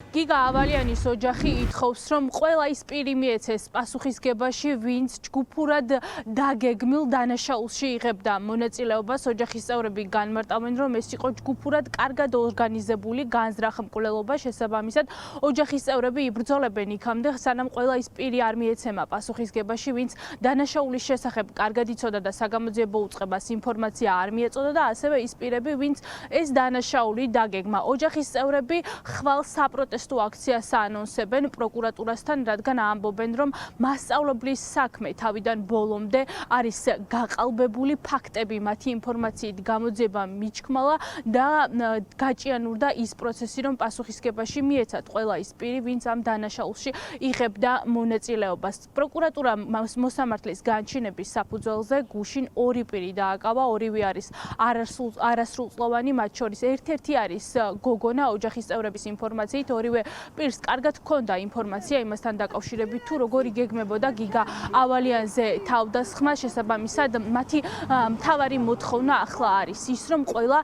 გიგა ავალიანის ოჯახი ითხოვს, რომ ყველა ის პირი მიეცეს პასუხისგებაში, ვინც ჯგუფურად დაგეგმილ დანაშაულში იღებდა მონაწილეობას. ოჯახის წევრები განმარტავენ, რომ ეს იყო ჯგუფურად კარგად ორგანიზებული განზრახ მკვლელობა. შესაბამისად, ოჯახის წევრები იბრძოლებენ იქამდე, სანამ ყველა ის პირი არ მიეცემა პასუხისგებაში, ვინც დანაშაულის შესახებ კარგად იცოდა და საგამოძიებო უწყებას ინფორმაცია არ მიეწოდა და ასევე ის პირები, ვინც ეს დანაშაული დაგეგმა. ოჯახის წევრები ხვალ საპროტესტო აქციას აანონსებენ პროკურატურასთან, რადგან ამბობენ, რომ მასწავლებლის საქმე თავიდან ბოლომდე არის გაყალბებული ფაქტები, მათი ინფორმაციით გამოძიება მიჩქმალა და გაჭიანურდა ის პროცესი, რომ პასუხისგებაში მიეცათ ყველა ის პირი, ვინც ამ დანაშაულში იღებდა მონაწილეობას. პროკურატურა მოსამართლის განჩინების საფუძველზე გუშინ ორი პირი დააკავა, ორივე არის არასრულწლოვანი, მათ შორის ერთ-ერთი არის გოგონა. ოჯახის წევრების ინფორმაციით ორივე პირს კარგად ჰქონდა ინფორმაცია იმასთან დაკავშირებით, თუ როგორ იგეგმებოდა გიგა ავალიანზე თავდასხმა. შესაბამისად, მათი მთავარი მოთხოვნა ახლა არის ის, რომ ყველა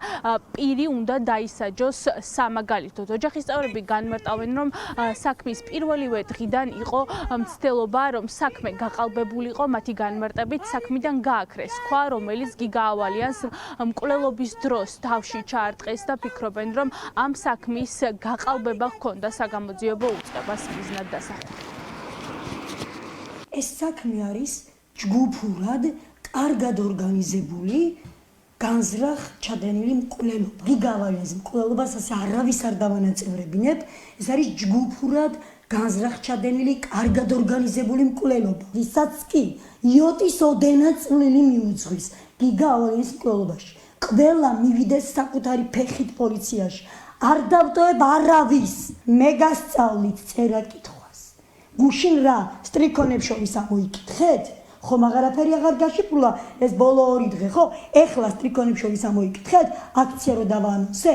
პირი უნდა დაისაჯოს სამაგალითოდ. ოჯახის წევრები განმარტავენ, რომ საქმის პირველივე დღიდან იყო მცდელობა, რომ საქმე გაყალბებულიყო. მათი განმარტებით, საქმიდან გააქრეს ქვა, რომელიც გიგა ავალიანს მკვლელობის დროს თავში ჩაარტყეს და ფიქრობენ, რომ ამ საქმის გაყალბება ჰქონდა საგამოძიებო უწყებას მიზნად დასახული. ეს საქმე არის ჯგუფურად კარგად ორგანიზებული განზრახ ჩადენილი მკვლელობა. გიგა ავალიანის მკვლელობას ასე არავის არ დავანაწევრებინებ. ეს არის ჯგუფურად განზრახ ჩადენილი კარგად ორგანიზებული მკვლელობა. ვისაც კი იოტის ოდენა წვლილი მიუძღვის გიგა ავალიანის მკვლელობაში. ყველა მივიდეს საკუთარი ფეხით პოლიციაში. არ დავტოვებ არავის. მე გასწავლით წერა-კითხვას. გუშინ რა სტრიქონებს შორის ამოიკითხეთ? ხომ აღარაფერი აღარ გაშიფრულა ეს ბოლო 2 დღე, ხო? ეხლა სტრიქონებს შორის ამოიკითხეთ? აქცია რო დავაანონსე?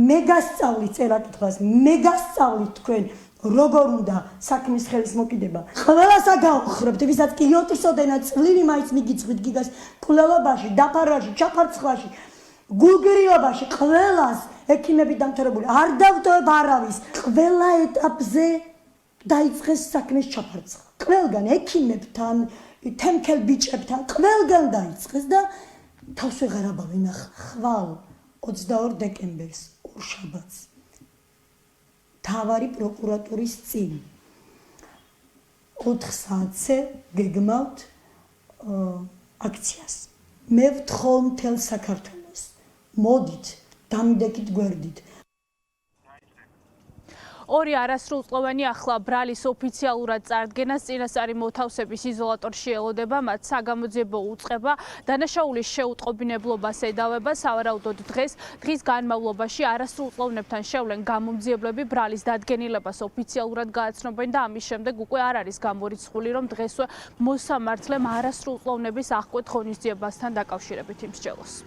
მე გასწავლით წერა-კითხვას. მე გასწავლით თქვენ როგორ უნდა საქმის ხელის მოკიდება. ყველას აგავხრებთ, ვისაც კი იოტის ოდენა წვლილი მაინც მიგიწვით გიგას მკვლელობაში, დაფარვაში, ჩაფარცხლაში, გულგრილობაში, ყველას ექიმები დამთავრებული. არ დავტოვებ არავის. ყველა ეტაპზე დაიწყეს საქმის ჩაფარცხლა. ყველგან ექიმებთან, თემქელ ბიჭებთან, ყველგან დაიწყეს და თავს ვეღარ აბავენ ხვალ 22 დეკემბერს ორშაბათს. თავარი პროკურატურის წინ 4 საათზე გეგმავთ აქციას. მე ვთხოვ მთელ საქართველოს, მოდით, დამიდეკით გვერდით. ორი არასრულწლოვანი ახლა ბრალის ოფიციალურად წარდგენას წინასწარი მოთავსების იზოლატორში ელოდება, მათ საგამოძიებო უწყება დანაშაულის შეუტყობინებლობას ედავება. სავარაუდოდ დღის განმავლობაში არასრულწლოვნებთან შევლენ გამომძიებლები ბრალის დადგენილებას ოფიციალურად გააცნობენ და ამის შემდეგ უკვე არ არის გამორიცხული, რომ დღესვე მოსამართლემ არასრულწლოვნების აღკვეთ ღონისძიებასთან დაკავშირებით იმსჯელოს.